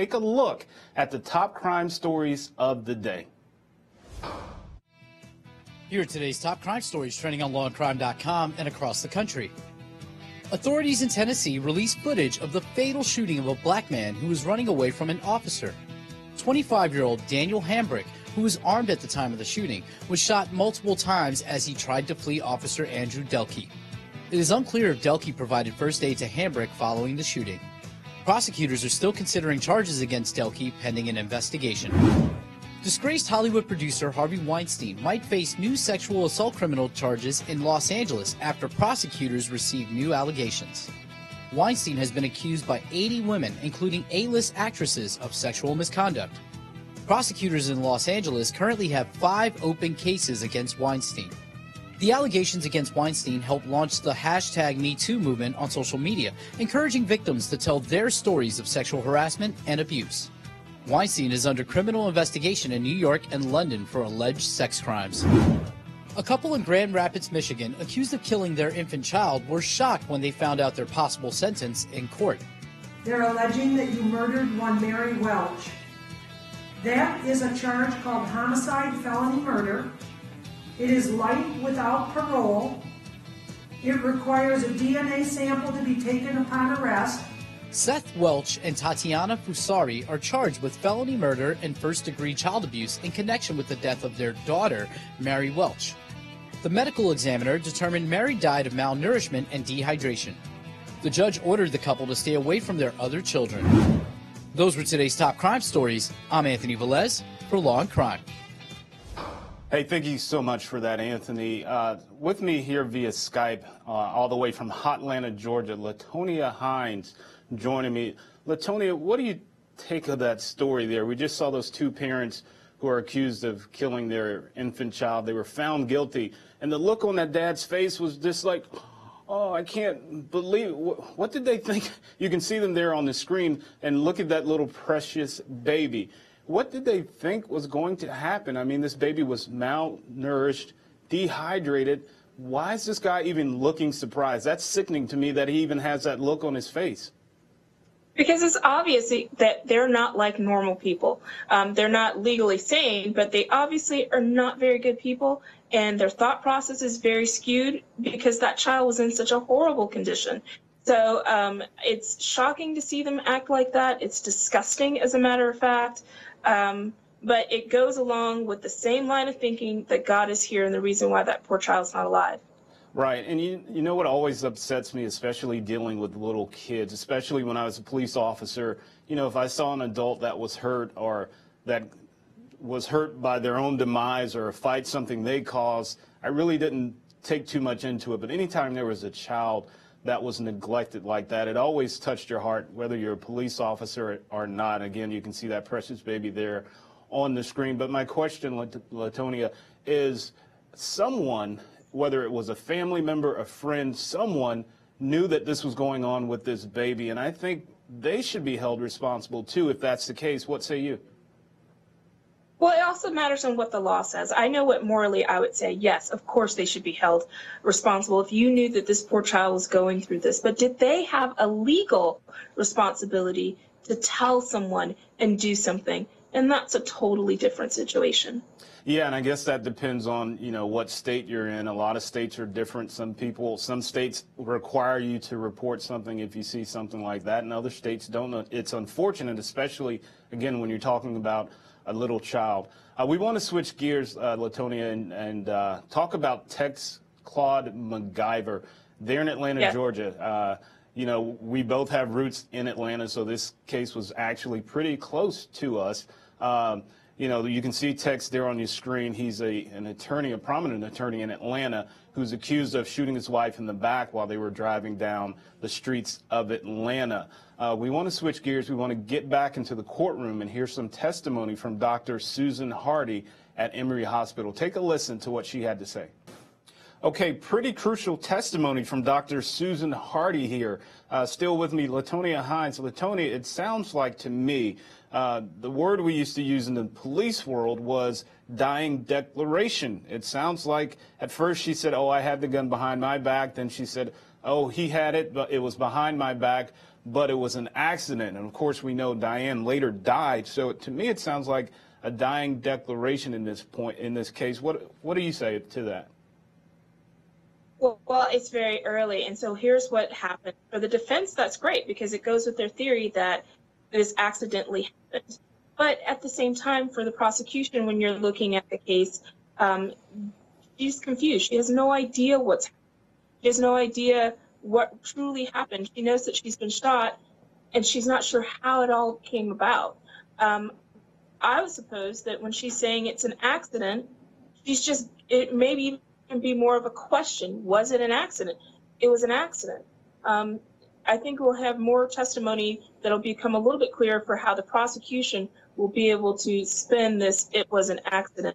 take a look at the top crime stories of the day. Here are today's top crime stories trending on Law&Crime.com and across the country. Authorities in Tennessee released footage of the fatal shooting of a black man who was running away from an officer. 25-year-old Daniel Hambrick, who was armed at the time of the shooting, was shot multiple times as he tried to flee Officer Andrew Delkey. It is unclear if Delkey provided first aid to Hambrick following the shooting. Prosecutors are still considering charges against Delkey pending an investigation. Disgraced Hollywood producer Harvey Weinstein might face new sexual assault criminal charges in Los Angeles after prosecutors received new allegations. Weinstein has been accused by 80 women, including A-list actresses, of sexual misconduct. Prosecutors in Los Angeles currently have 5 open cases against Weinstein. The allegations against Weinstein helped launch the #MeToo movement on social media, encouraging victims to tell their stories of sexual harassment and abuse. Weinstein is under criminal investigation in New York and London for alleged sex crimes. A couple in Grand Rapids, Michigan, accused of killing their infant child, were shocked when they found out their possible sentence in court. They're alleging that you murdered one Mary Welch. That is a charge called homicide felony murder. It is life without parole. It requires a DNA sample to be taken upon arrest. Seth Welch and Tatiana Fusari are charged with felony murder and first-degree child abuse in connection with the death of their daughter, Mary Welch. The medical examiner determined Mary died of malnourishment and dehydration. The judge ordered the couple to stay away from their other children. Those were today's top crime stories. I'm Anthony Velez for Law and Crime. Hey, thank you so much for that, Anthony. With me here via Skype, all the way from Hotlanta, Georgia, Latonia Hines joining me. Latonia, what do you take of that story there? We just saw those 2 parents who are accused of killing their infant child. They were found guilty, and the look on that dad's face was just like, oh, I can't believe it. What did they think? You can see them there on the screen, and look at that little precious baby. What did they think was going to happen? I mean, this baby was malnourished, dehydrated. Why is this guy even looking surprised? That's sickening to me that he even has that look on his face. Because it's obvious that they're not like normal people. They're not legally sane, but they obviously are not very good people, and their thought process is very skewed because that child was in such a horrible condition. So it's shocking to see them act like that. It's disgusting, as a matter of fact. But it goes along with the same line of thinking that God is here and the reason why that poor child's not alive. Right, and you know what always upsets me, especially dealing with little kids, especially when I was a police officer, you know, if I saw an adult that was hurt or that was hurt by their own demise or a fight, something they caused, I really didn't take too much into it. But anytime there was a child that was neglected like that, it always touched your heart, whether you're a police officer or not. Again, you can see that precious baby there on the screen. But my question, Latonia, is someone, whether it was a family member, a friend, someone knew that this was going on with this baby, and I think they should be held responsible too if that's the case. What say you? Well, it also matters on what the law says. I know what morally I would say, yes, of course they should be held responsible if you knew that this poor child was going through this. But did they have a legal responsibility to tell someone and do something? And that's a totally different situation. Yeah, and I guess that depends on, you know, what state you're in. A lot of states are different. Some states require you to report something if you see something like that, and other states don't. It's unfortunate, especially, again, when you're talking about a little child. We want to switch gears, Latonia, and talk about Tex Claud McIver there in Atlanta, Georgia. You know, we both have roots in Atlanta, so this case was actually pretty close to us. You know, you can see Tex there on your screen. He's an attorney, a prominent attorney in Atlanta, who's accused of shooting his wife in the back while they were driving down the streets of Atlanta. We want to switch gears. We want to get back into the courtroom and hear some testimony from Dr. Susan Hardy at Emory Hospital. Take a listen to what she had to say. Okay, pretty crucial testimony from Dr. Susan Hardy here. Still with me, Latonia Hines. Latonia, it sounds like to me the word we used to use in the police world was dying declaration. It sounds like at first she said, oh, I had the gun behind my back. Then she said, oh, he had it, but it was behind my back, but it was an accident. And of course, we know Diane later died. So to me, it sounds like a dying declaration in this case. What do you say to that? Well, it's very early, and so here's what happened. For the defense, that's great because it goes with their theory that this accidentally happened. But at the same time, for the prosecution, when you're looking at the case, she's confused. She has no idea what's happened. She has no idea what truly happened. She knows that she's been shot, and she's not sure how it all came about. I would suppose that when she's saying it's an accident, it maybe even be more of a question. Was it an accident? It was an accident. I think we'll have more testimony that'll become a little bit clearer for how the prosecution will be able to spin this "it was an accident"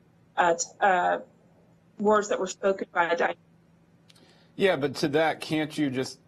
words that were spoken by Diane. Yeah, but to that, can't you just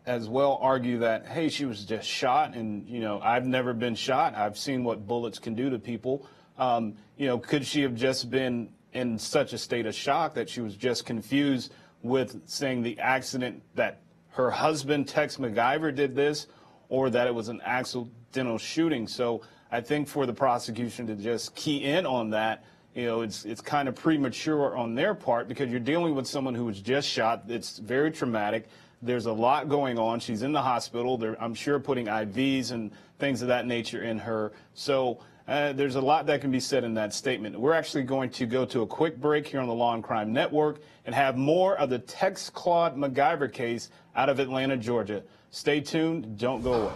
as well argue that, hey, she was just shot, and, I've never been shot. I've seen what bullets can do to people. Could she have just been in such a state of shock that she was just confused with saying the accident, that her husband, Tex McIver, did this, or that it was an accidental shooting? So I think for the prosecution to just key in on that, it's kind of premature on their part, because you're dealing with someone who was just shot. It's very traumatic. There's a lot going on. She's in the hospital. They're, I'm sure, putting IVs and things of that nature in her. So there's a lot that can be said in that statement. We're actually going to go to a quick break here on the Law and Crime Network and have more of the Tex Claud McIver case out of Atlanta, Georgia. Stay tuned. Don't go away.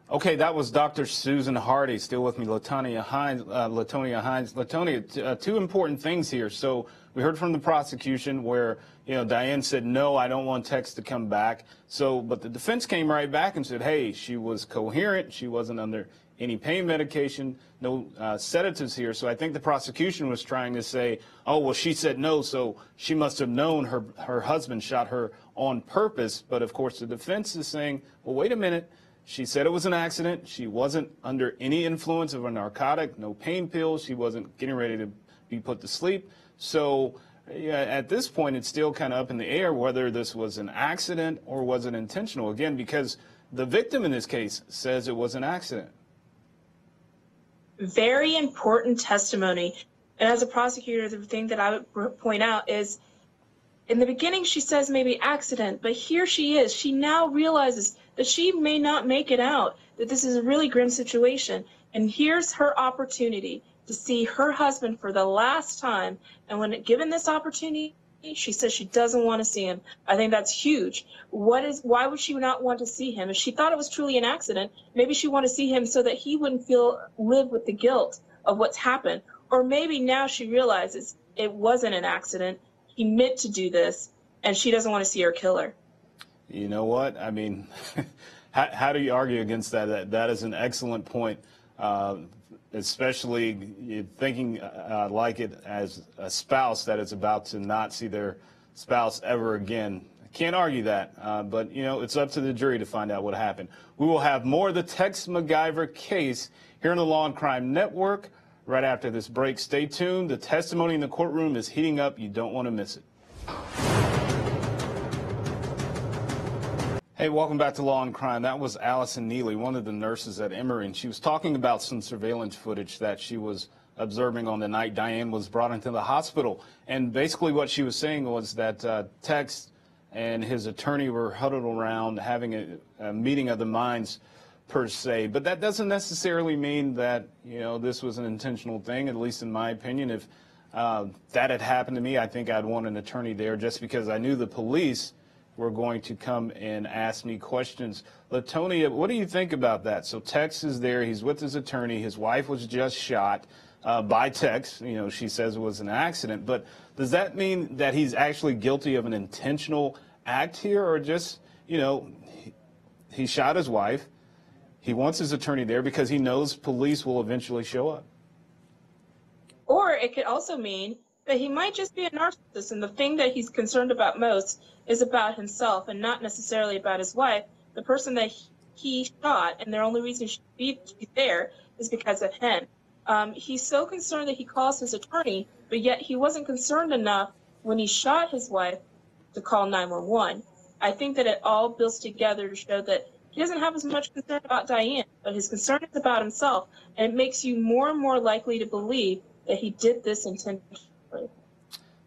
Okay, that was Dr. Susan Hardy. Still with me, Latonia Hines. Latonia, two important things here. So we heard from the prosecution where, Diane said, no, I don't want Tex to come back. But the defense came right back and said, hey, she was coherent. She wasn't under any pain medication, no sedatives here. So I think the prosecution was trying to say, oh, well, she said no, so she must have known her husband shot her on purpose. But of course, the defense is saying, well, wait a minute. She said it was an accident. She wasn't under any influence of a narcotic, no pain pills. She wasn't getting ready to be put to sleep. So at this point, it's still kind of up in the air whether this was an accident or was it intentional. Again, because the victim in this case says it was an accident. Very important testimony. And as a prosecutor, the thing that I would point out is, in the beginning, she says maybe accident, but here she is. She now realizes that she may not make it out, that this is a really grim situation. And here's her opportunity to see her husband for the last time. And when given this opportunity, she says she doesn't want to see him. I think that's huge. Why would she not want to see him? If she thought it was truly an accident, maybe she wanted to see him so that he wouldn't live with the guilt of what's happened. Or maybe now she realizes it wasn't an accident. He meant to do this, and she doesn't want to see her killer. You know what? I mean, how do you argue against that? That is an excellent point, especially thinking like it as a spouse that is about to not see their spouse ever again. I can't argue that, but, it's up to the jury to find out what happened. We will have more of the Tex McIver case here on the Law and Crime Network. Right after this break, stay tuned. The testimony in the courtroom is heating up. You don't want to miss it. Hey, welcome back to Law and Crime. That was Allison Neely, one of the nurses at Emory, and she was talking about some surveillance footage that she was observing on the night Diane was brought into the hospital. And basically what she was saying was that Tex and his attorney were huddled around having a meeting of the minds, per se, but that doesn't necessarily mean that this was an intentional thing. At least in my opinion, if that had happened to me, I think I'd want an attorney there, just because I knew the police were going to come and ask me questions. Latonia, what do you think about that? So Tex is there, he's with his attorney, his wife was just shot by Tex. She says it was an accident, but does that mean that he's actually guilty of an intentional act here, or just he shot his wife? He wants his attorney there because he knows police will eventually show up. Or it could also mean that he might just be a narcissist, and the thing that he's concerned about most is about himself and not necessarily about his wife, the person that he shot, and the only reason she'd be there is because of him. He's so concerned that he calls his attorney, but yet he wasn't concerned enough when he shot his wife to call 911. I think that it all builds together to show that he doesn't have as much concern about Diane, but his concern is about himself, and it makes you more and more likely to believe that he did this intentionally.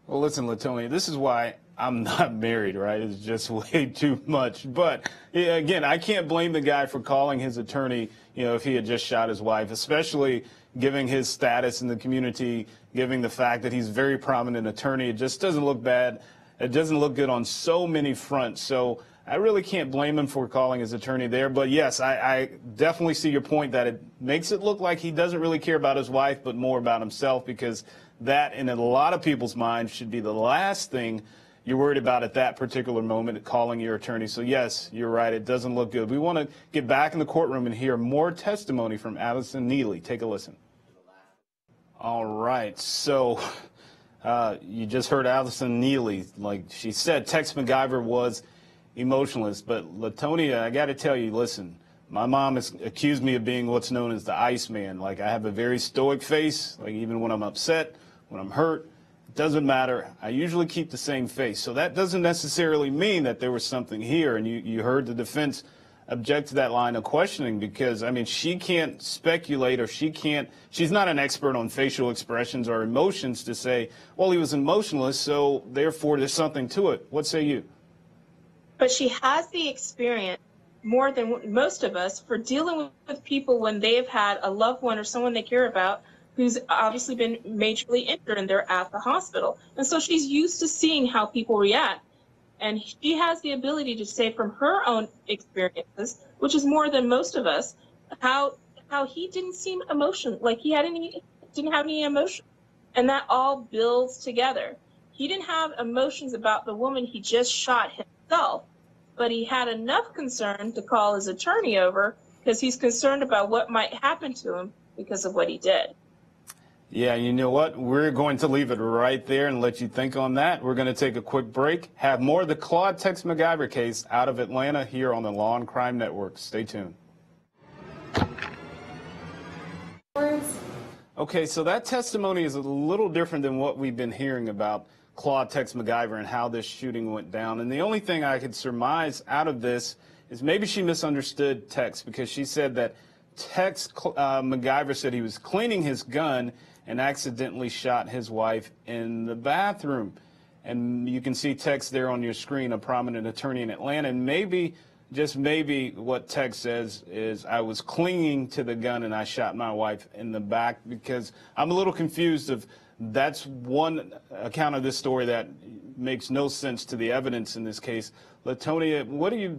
Well, listen, Latonia, this is why I'm not married, right? It's just way too much. But yeah, again, I can't blame the guy for calling his attorney, if he had just shot his wife, especially given his status in the community, given the fact that he's a very prominent attorney. It just doesn't look bad. It doesn't look good on so many fronts. So I really can't blame him for calling his attorney there. But yes, I definitely see your point that it makes it look like he doesn't really care about his wife, but more about himself, because that, in a lot of people's minds, should be the last thing you're worried about at that particular moment, calling your attorney. So yes, you're right. It doesn't look good. We want to get back in the courtroom and hear more testimony from Allison Neely. Take a listen. All right. So you just heard Allison Neely. Like she said, Tex McIver was emotionless. But Latonia, I got to tell you, listen, my mom has accused me of being what's known as the Iceman. Like, I have a very stoic face. Like, even when I'm upset, when I'm hurt, it doesn't matter. I usually keep the same face. So that doesn't necessarily mean that there was something here. And you heard the defense object to that line of questioning, because, I mean, she can't speculate, or she's not an expert on facial expressions or emotions to say, well, he was emotionless, so therefore there's something to it. What say you? But she has the experience more than most of us for dealing with people when they have had a loved one or someone they care about who's obviously been majorly injured and they're at the hospital. And so she's used to seeing how people react. And she has the ability to say from her own experiences, which is more than most of us, how he didn't seem like he didn't have any emotion. And that all builds together. He didn't have emotions about the woman he just shot himself, but he had enough concern to call his attorney over because he's concerned about what might happen to him because of what he did. Yeah, you know what? We're going to leave it right there and let you think on that. We're going to take a quick break. Have more of the Claud Tex McIver case out of Atlanta here on the Law and Crime Network. Stay tuned. Okay, so that testimony is a little different than what we've been hearing about Claud Tex McIver and how this shooting went down. And the only thing I could surmise out of this is maybe she misunderstood Tex, because she said that Tex McIver said he was cleaning his gun and accidentally shot his wife in the bathroom. And you can see Tex there on your screen, a prominent attorney in Atlanta. And maybe, just maybe, what Tex says is, I was clinging to the gun and I shot my wife in the back, because I'm a little confused of, that's one account of this story that makes no sense to the evidence in this case. Latonia, what do you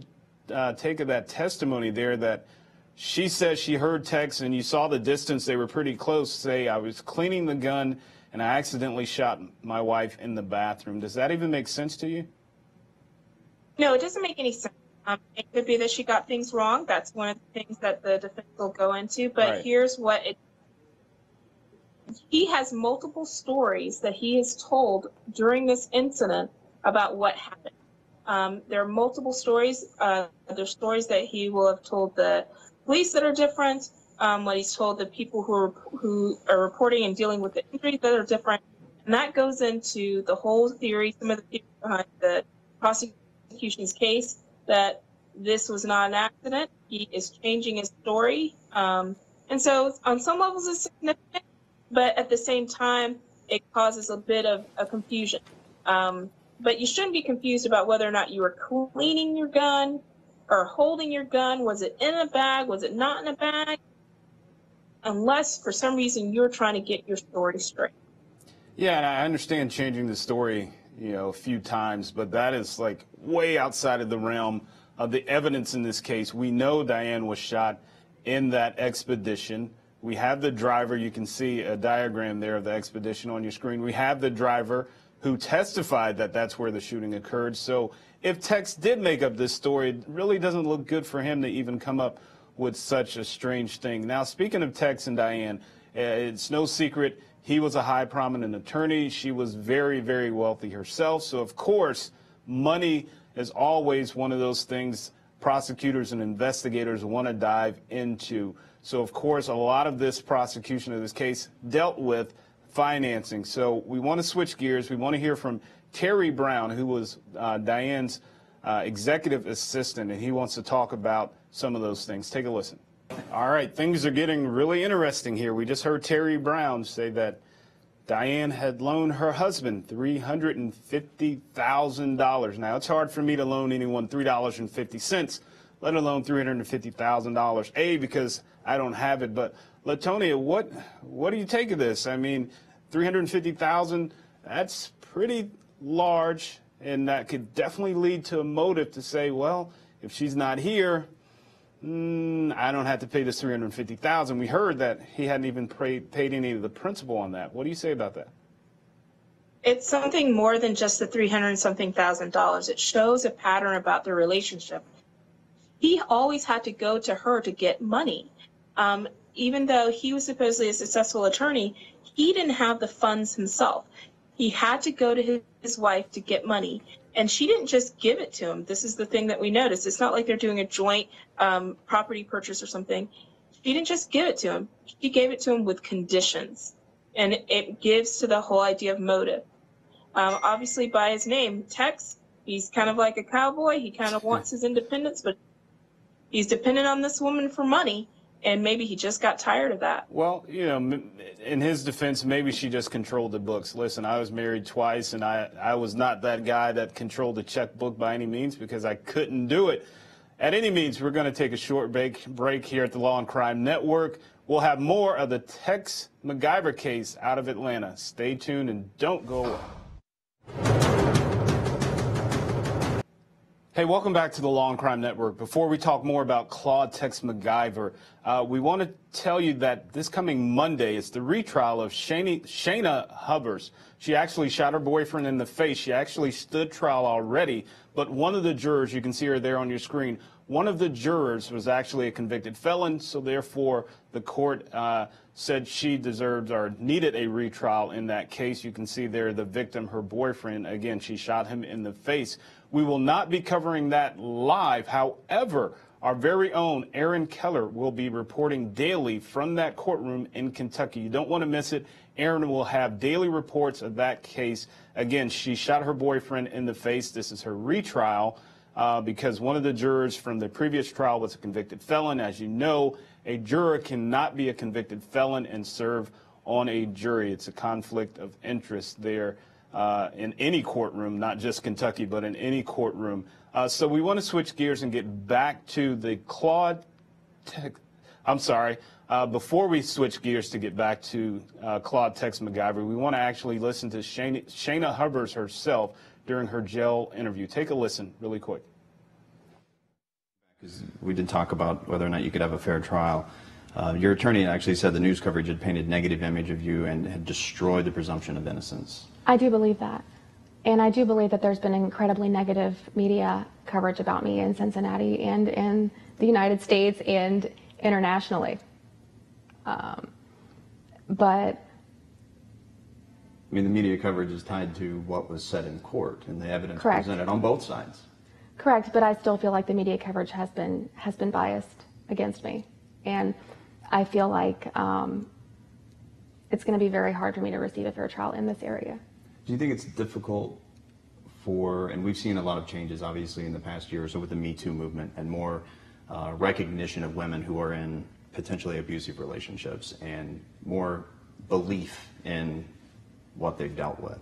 take of that testimony there, that she says she heard Tex and you saw the distance, they were pretty close, say, I was cleaning the gun and I accidentally shot my wife in the bathroom? Does that even make sense to you? No, it doesn't make any sense. It could be that she got things wrong. That's one of the things that the defense will go into. But right. Here's what he has multiple stories that he has told during this incident about what happened. There are multiple stories. There's stories that he will have told the police that are different, what he's told the people who are reporting and dealing with the injuries that are different. And that goes into the whole theory, some of the people behind the prosecution's case, that this was not an accident. He is changing his story. And so on some levels it's significant, but at the same time, it causes a bit of a confusion. But you shouldn't be confused about whether or not you were cleaning your gun or holding your gun. Was it in a bag? Was it not in a bag? Unless for some reason you're trying to get your story straight. Yeah, and I understand changing the story, a few times, but that is like way outside of the realm of the evidence in this case. We know Diane was shot in that expedition. We have the driver. You can see a diagram there of the expedition on your screen. We have the driver who testified that that's where the shooting occurred. So if Tex did make up this story, it really doesn't look good for him to even come up with such a strange thing. Now, speaking of Tex and Diane, it's no secret he was a high prominent attorney. She was very, very wealthy herself. So, of course, money is always one of those things prosecutors and investigators want to dive into. So, of course, a lot of this prosecution of this case dealt with financing. So we want to switch gears. We want to hear from Terry Brown, who was Diane's executive assistant, and he wants to talk about some of those things. Take a listen. All right, things are getting really interesting here. We just heard Terry Brown say that Diane had loaned her husband $350,000. Now, it's hard for me to loan anyone $3.50, let alone $350,000. A, because I don't have it. But Latonia, what do you take of this? I mean, $350,000, that's pretty large, and that could definitely lead to a motive to say, well, if she's not here, I don't have to pay this $350,000. We heard that he hadn't even paid any of the principal on that. What do you say about that? It's something more than just the $300-something thousand. It shows a pattern about their relationship. He always had to go to her to get money. Even though he was supposedly a successful attorney, he didn't have the funds himself. He had to go to his wife to get money. And she didn't just give it to him. This is the thing that we noticed. It's not like they're doing a joint property purchase or something. She didn't just give it to him. She gave it to him with conditions. And it gives to the whole idea of motive. Obviously, by his name, Tex, he's kind of like a cowboy. He kind of wants his independence, but he's dependent on this woman for money. And maybe he just got tired of that. Well, you know, in his defense, maybe she just controlled the books. Listen, I was married twice, and I was not that guy that controlled the checkbook by any means because I couldn't do it. At any means, we're going to take a short break here at the Law and Crime Network. We'll have more of the Tex McIver case out of Atlanta. Stay tuned and don't go away. Hey, welcome back to the Law and Crime Network. Before we talk more about Claud Tex McIver, we want to tell you that this coming Monday is the retrial of Shayna Hubbers. She actually shot her boyfriend in the face. She actually stood trial already, but one of the jurors, you can see her there on your screen, one of the jurors was actually a convicted felon, so therefore the court said she deserved or needed a retrial in that case. You can see there the victim, her boyfriend. Again, she shot him in the face. We will not be covering that live. However, our very own Aaron Keller will be reporting daily from that courtroom in Kentucky. You don't want to miss it. Aaron will have daily reports of that case. Again, she shot her boyfriend in the face. This is her retrial because one of the jurors from the previous trial was a convicted felon. As you know, a juror cannot be a convicted felon and serve on a jury. It's a conflict of interest there. In any courtroom, not just Kentucky, but in any courtroom. So we want to switch gears and get back to the Claud Tex. I'm sorry. Before we switch gears to get back to Claud Tex McIver, we want to actually listen to Shayna Hubbers herself during her jail interview. Take a listen really quick. We did talk about whether or not you could have a fair trial. Your attorney actually said the news coverage had painted a negative image of you and had destroyed the presumption of innocence. I do believe that. And I do believe that there's been incredibly negative media coverage about me in Cincinnati and in the United States and internationally. But I mean, the media coverage is tied to what was said in court and the evidence Correct. Presented on both sides. Correct, but I still feel like the media coverage has been biased against me. And I feel like it's going to be very hard for me to receive a fair trial in this area. Do you think it's difficult for, and we've seen a lot of changes obviously in the past year or so with the Me Too movement and more recognition of women who are in potentially abusive relationships and more belief in what they've dealt with.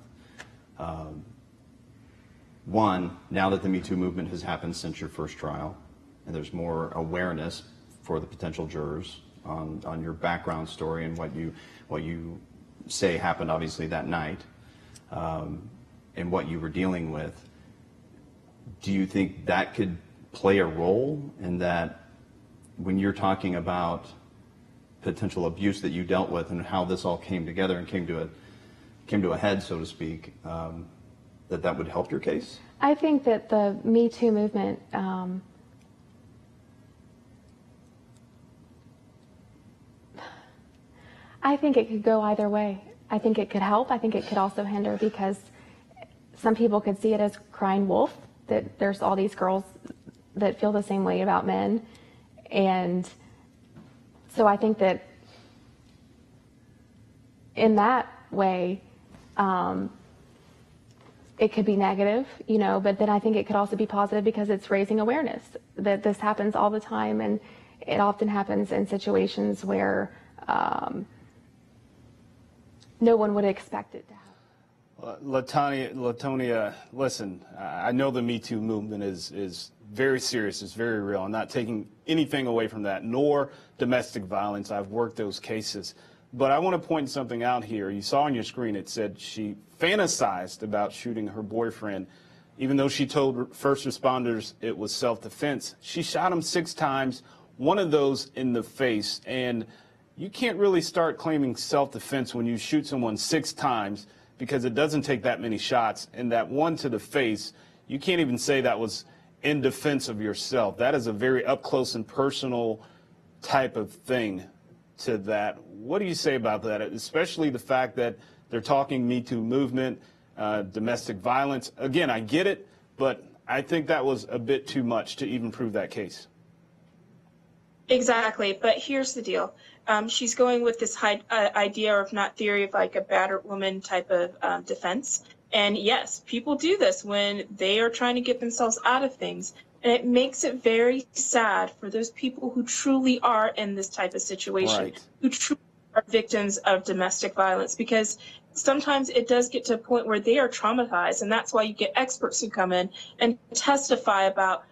One, now that the Me Too movement has happened since your first trial and there's more awareness for the potential jurors on your background story and what you say happened obviously that night, and what you were dealing with, do you think that could play a role in that when you're talking about potential abuse that you dealt with and how this all came together and came to a head, so to speak, that would help your case? I think that the Me Too movement I think it could go either way. I think it could help. I think it could also hinder because some people could see it as crying wolf, that there's all these girls that feel the same way about men. And so I think that in that way, it could be negative, but then I think it could also be positive because it's raising awareness that this happens all the time, and it often happens in situations where no one would expect it to happen. Latonia, listen, I know the Me Too movement is very serious, it's very real. I'm not taking anything away from that, nor domestic violence. I've worked those cases. But I want to point something out here. You saw on your screen, it said she fantasized about shooting her boyfriend, even though she told first responders it was self-defense. She shot him 6 times, one of those in the face. And you can't really start claiming self-defense when you shoot someone 6 times, because it doesn't take that many shots. And that one to the face, you can't even say that was in defense of yourself. That is a very up close and personal type of thing to that. What do you say about that, especially the fact that they're talking Me Too movement, domestic violence? Again, I get it, but I think that was a bit too much to even prove that case. Exactly, but here's the deal. She's going with this idea, or if not theory, of like a battered woman type of defense. And yes, people do this when they are trying to get themselves out of things. And it makes it very sad for those people who truly are in this type of situation, right, who truly are victims of domestic violence, because sometimes it does get to a point where they are traumatized. And that's why you get experts who come in and testify about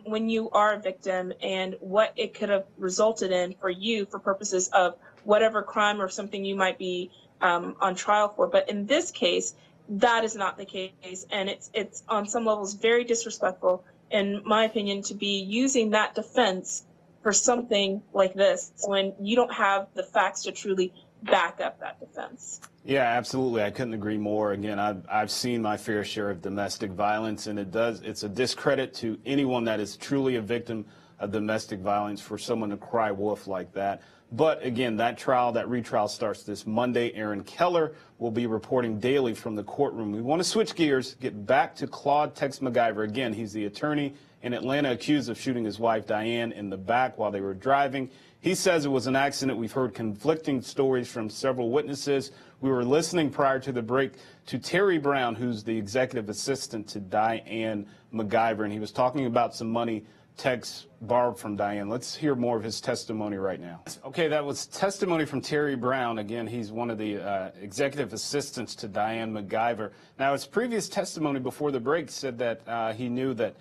when you are a victim and what it could have resulted in for you for purposes of whatever crime or something you might be on trial for. But in this case, that is not the case. And it's on some levels very disrespectful, in my opinion, to be using that defense for something like this when you don't have the facts to truly back up that defense. Yeah, absolutely. I couldn't agree more. Again, I've seen my fair share of domestic violence, and it's a discredit to anyone that is truly a victim of domestic violence for someone to cry wolf like that. But again, that retrial starts this Monday. Aaron Keller will be reporting daily from the courtroom. We want to switch gears, get back to Claud Tex McIver. Again, he's the attorney in Atlanta accused of shooting his wife Diane in the back while they were driving. He says it was an accident. We've heard conflicting stories from several witnesses. We were listening prior to the break to Terry Brown, who's the executive assistant to Diane McIver, and he was talking about some money Tex borrowed from Diane. Let's hear more of his testimony right now. Okay, that was testimony from Terry Brown. Again, he's one of the executive assistants to Diane McIver. Now, his previous testimony before the break said that he knew that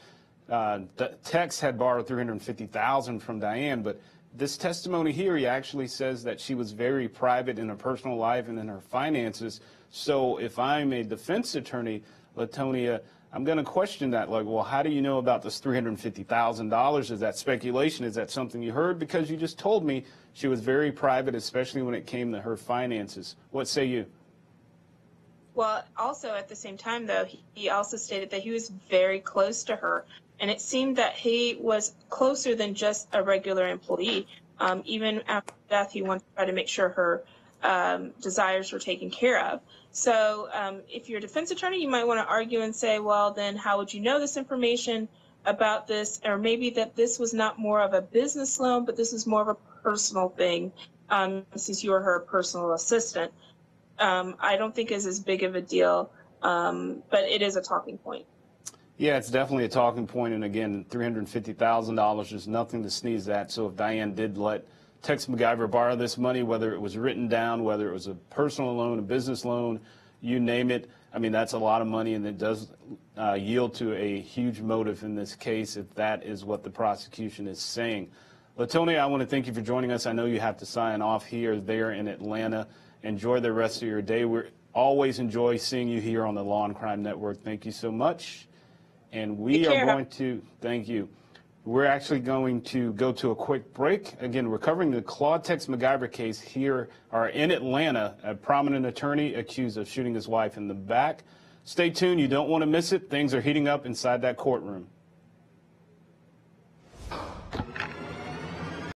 Tex had borrowed $350,000 from Diane, but this testimony here, he actually says that she was very private in her personal life and in her finances. So if I'm a defense attorney, Latonia, I'm going to question that. Like, well, how do you know about this $350,000? Is that speculation? Is that something you heard? Because you just told me she was very private, especially when it came to her finances. What say you? Well, also at the same time, though, he also stated that he was very close to her. And it seemed that he was closer than just a regular employee. Even after death, he wanted to try to make sure her desires were taken care of. So if you're a defense attorney, you might want to argue and say, well, then how would you know this information about this? Or maybe that this was not more of a business loan, but this is more of a personal thing, since you are her personal assistant. I don't think is as big of a deal, but it is a talking point. Yeah, it's definitely a talking point. And again, $350,000 is nothing to sneeze at. So if Diane did let Tex McIver borrow this money, whether it was written down, whether it was a personal loan, a business loan, you name it, I mean, that's a lot of money, and it does yield to a huge motive in this case if that is what the prosecution is saying. Latonia, I want to thank you for joining us. I know you have to sign off here, there in Atlanta. Enjoy the rest of your day. We always enjoy seeing you here on the Law and Crime Network. Thank you so much. And we are going to, thank you. We're actually going to go to a quick break. Again, we're covering the Claud Tex McIver case here, or in Atlanta, a prominent attorney accused of shooting his wife in the back. Stay tuned. You don't want to miss it. Things are heating up inside that courtroom.